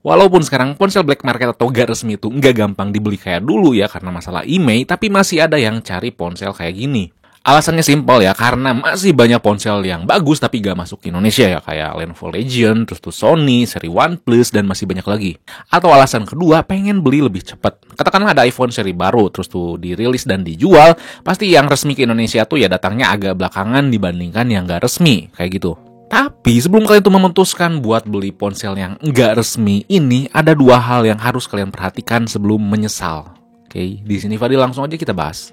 Walaupun sekarang ponsel black market atau gak resmi itu nggak gampang dibeli kayak dulu ya karena masalah IMEI, tapi masih ada yang cari ponsel kayak gini. Alasannya simpel ya, karena masih banyak ponsel yang bagus tapi gak masuk ke Indonesia ya, kayak Lenovo Legion, terus tuh Sony, seri OnePlus, dan masih banyak lagi. Atau alasan kedua, pengen beli lebih cepat. Katakanlah ada iPhone seri baru, terus tuh dirilis dan dijual, pasti yang resmi ke Indonesia tuh ya datangnya agak belakangan dibandingkan yang gak resmi, kayak gitu. Tapi sebelum kalian tuh memutuskan buat beli ponsel yang nggak resmi ini, ada dua hal yang harus kalian perhatikan sebelum menyesal. Oke, di sini Fadil langsung aja kita bahas.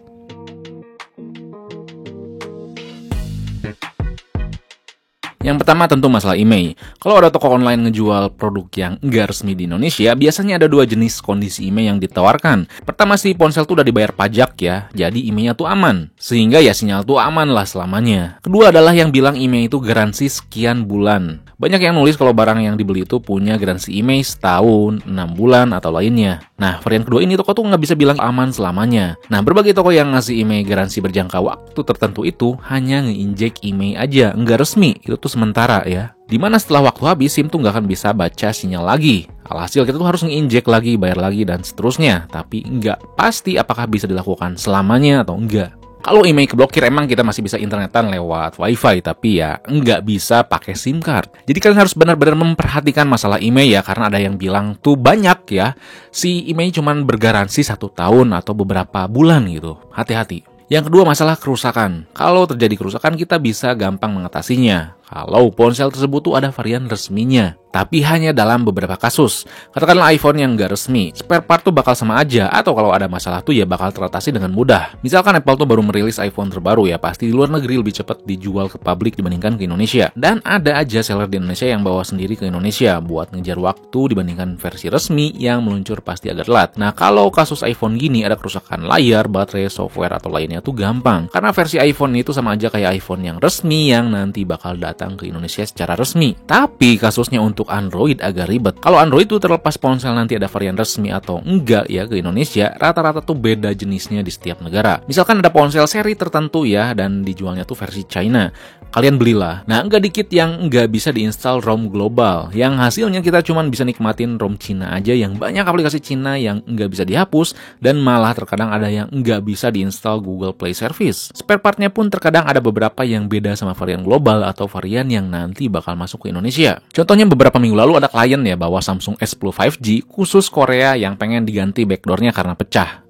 Yang pertama tentu masalah IMEI. Kalau ada toko online ngejual produk yang nggak resmi di Indonesia, biasanya ada dua jenis kondisi IMEI yang ditawarkan. Pertama sih, ponsel tuh udah dibayar pajak ya, jadi IMEI-nya tuh aman. Sehingga ya sinyal tuh aman lah selamanya. Kedua adalah yang bilang IMEI itu garansi sekian bulan. Banyak yang nulis kalau barang yang dibeli itu punya garansi IMEI setahun, 6 bulan, atau lainnya. Nah, varian kedua ini toko tuh nggak bisa bilang aman selamanya. Nah, berbagai toko yang ngasih IMEI garansi berjangka waktu tertentu itu hanya ngeinjek IMEI aja, nggak resmi. Itu tuh sementara ya. Dimana setelah waktu habis, SIM tuh nggak akan bisa baca sinyal lagi. Alhasil kita tuh harus ngeinjek lagi, bayar lagi, dan seterusnya. Tapi nggak pasti apakah bisa dilakukan selamanya atau enggak. Kalau IMEI keblokir, emang kita masih bisa internetan lewat wifi, tapi ya nggak bisa pakai SIM card. Jadi kalian harus benar-benar memperhatikan masalah IMEI ya, karena ada yang bilang tuh banyak ya, si IMEI cuman bergaransi 1 tahun atau beberapa bulan gitu. Hati-hati. Yang kedua, masalah kerusakan. Kalau terjadi kerusakan, kita bisa gampang mengatasinya. Kalau ponsel tersebut tuh ada varian resminya, tapi hanya dalam beberapa kasus. Katakanlah iPhone yang nggak resmi, spare part tuh bakal sama aja, atau kalau ada masalah tuh ya bakal teratasi dengan mudah. Misalkan Apple tuh baru merilis iPhone terbaru ya, pasti di luar negeri lebih cepat dijual ke publik dibandingkan ke Indonesia. Dan ada aja seller di Indonesia yang bawa sendiri ke Indonesia buat ngejar waktu dibandingkan versi resmi yang meluncur pasti agak telat. Nah, kalau kasus iPhone gini ada kerusakan layar, baterai, software, atau lainnya tuh gampang. Karena versi iPhone itu sama aja kayak iPhone yang resmi yang nanti bakal datang ke Indonesia secara resmi. Tapi kasusnya untuk Android agak ribet. Kalau Android itu terlepas ponsel nanti ada varian resmi atau enggak ya ke Indonesia, rata-rata tuh beda jenisnya di setiap negara. Misalkan ada ponsel seri tertentu ya, dan dijualnya tuh versi China. Kalian belilah. Nah, enggak dikit yang enggak bisa diinstal ROM global, yang hasilnya kita cuman bisa nikmatin ROM Cina aja, yang banyak aplikasi Cina yang enggak bisa dihapus, dan malah terkadang ada yang enggak bisa diinstal Google Play Service. Spare partnya pun terkadang ada beberapa yang beda sama varian global atau varian yang nanti bakal masuk ke Indonesia. Contohnya beberapa minggu lalu ada klien ya bawa Samsung S10 5G khusus Korea yang pengen diganti backdoornya karena pecah.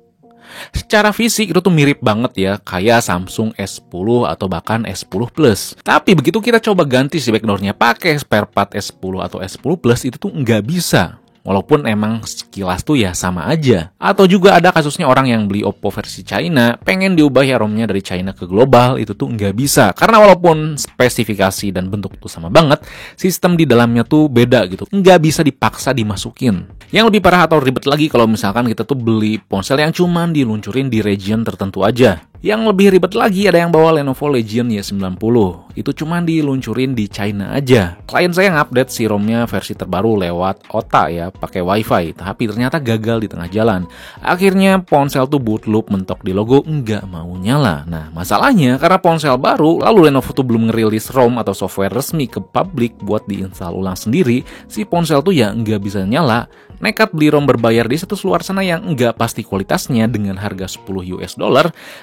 Secara fisik itu tuh mirip banget ya, kayak Samsung S10 atau bahkan S10 Plus. Tapi begitu kita coba ganti si backdoornya pakai spare part S10 atau S10 Plus, itu tuh nggak bisa. Walaupun emang sekilas tuh ya sama aja. Atau juga ada kasusnya orang yang beli Oppo versi China, pengen diubah ya ROM-nya dari China ke global, itu tuh nggak bisa. Karena walaupun spesifikasi dan bentuk tuh sama banget, sistem di dalamnya tuh beda gitu. Nggak bisa dipaksa dimasukin. Yang lebih parah atau ribet lagi kalau misalkan kita tuh beli ponsel yang cuman diluncurin di region tertentu aja. Yang lebih ribet lagi ada yang bawa Lenovo Legion Y90. Itu cuma diluncurin di China aja. Klien saya ngupdate si ROM-nya versi terbaru lewat OTA ya, pakai WiFi, tapi ternyata gagal di tengah jalan. Akhirnya ponsel tuh bootloop mentok di logo nggak mau nyala. Nah, masalahnya karena ponsel baru, lalu Lenovo tuh belum ngerilis ROM atau software resmi ke publik buat diinstal ulang sendiri, si ponsel tuh ya nggak bisa nyala. Nekat beli ROM berbayar di situs luar sana yang nggak pasti kualitasnya dengan harga $10,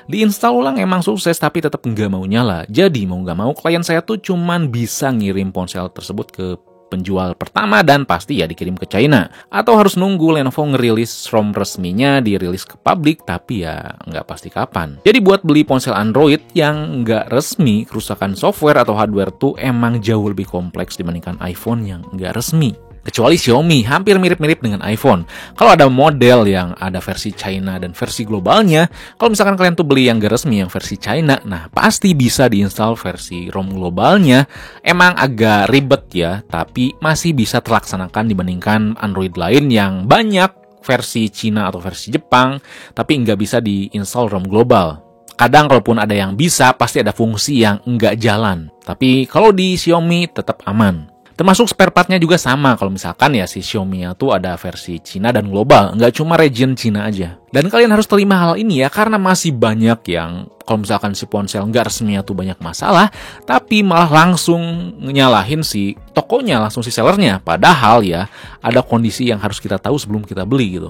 diinstal ulang emang sukses tapi tetap nggak mau nyala. Jadi mau nggak mau klien saya tuh cuman bisa ngirim ponsel tersebut ke penjual pertama dan pasti ya dikirim ke China. Atau harus nunggu Lenovo ngerilis ROM resminya dirilis ke publik, tapi ya nggak pasti kapan. Jadi buat beli ponsel Android yang nggak resmi, kerusakan software atau hardware tuh emang jauh lebih kompleks dibandingkan iPhone yang nggak resmi. Kecuali Xiaomi, hampir mirip-mirip dengan iPhone. Kalau ada model yang ada versi China dan versi globalnya, kalau misalkan kalian tuh beli yang gak resmi, yang versi China, nah pasti bisa diinstal versi ROM globalnya. Emang agak ribet ya, tapi masih bisa terlaksanakan dibandingkan Android lain yang banyak versi Cina atau versi Jepang, tapi nggak bisa diinstal ROM global. Kadang kalaupun ada yang bisa, pasti ada fungsi yang nggak jalan. Tapi kalau di Xiaomi tetap aman. Termasuk spare partnya juga sama. Kalau misalkan ya si Xiaomi tuh ada versi Cina dan global, nggak cuma region Cina aja. Dan kalian harus terima hal ini ya, karena masih banyak yang kalau misalkan si ponsel nggak resmi tuh banyak masalah, tapi malah langsung nyalahin si tokonya, langsung si sellernya. Padahal ya ada kondisi yang harus kita tahu sebelum kita beli gitu.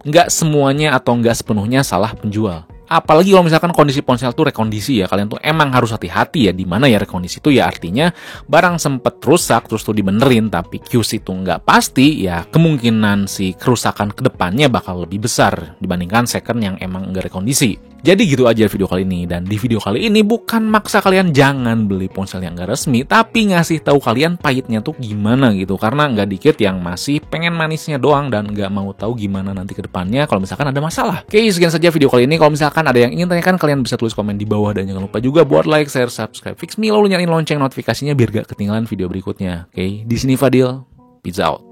Nggak semuanya atau nggak sepenuhnya salah penjual. Apalagi kalau misalkan kondisi ponsel tuh rekondisi ya, kalian tuh emang harus hati-hati ya. Di mana ya rekondisi itu ya artinya barang sempet rusak terus tuh dibenerin tapi QC itu nggak pasti ya, kemungkinan si kerusakan kedepannya bakal lebih besar dibandingkan second yang emang nggak rekondisi. Jadi gitu aja video kali ini, dan di video kali ini bukan maksa kalian jangan beli ponsel yang nggak resmi, tapi ngasih tahu kalian pahitnya tuh gimana gitu, karena nggak dikit yang masih pengen manisnya doang dan nggak mau tahu gimana nanti ke depannya kalau misalkan ada masalah. Oke, sekian saja video kali ini. Kalau misalkan ada yang ingin tanyakan, kalian bisa tulis komen di bawah, dan jangan lupa juga buat like, share, subscribe, fix me, lalu nyalain lonceng notifikasinya biar gak ketinggalan video berikutnya. Oke, di sini Fadil, peace out.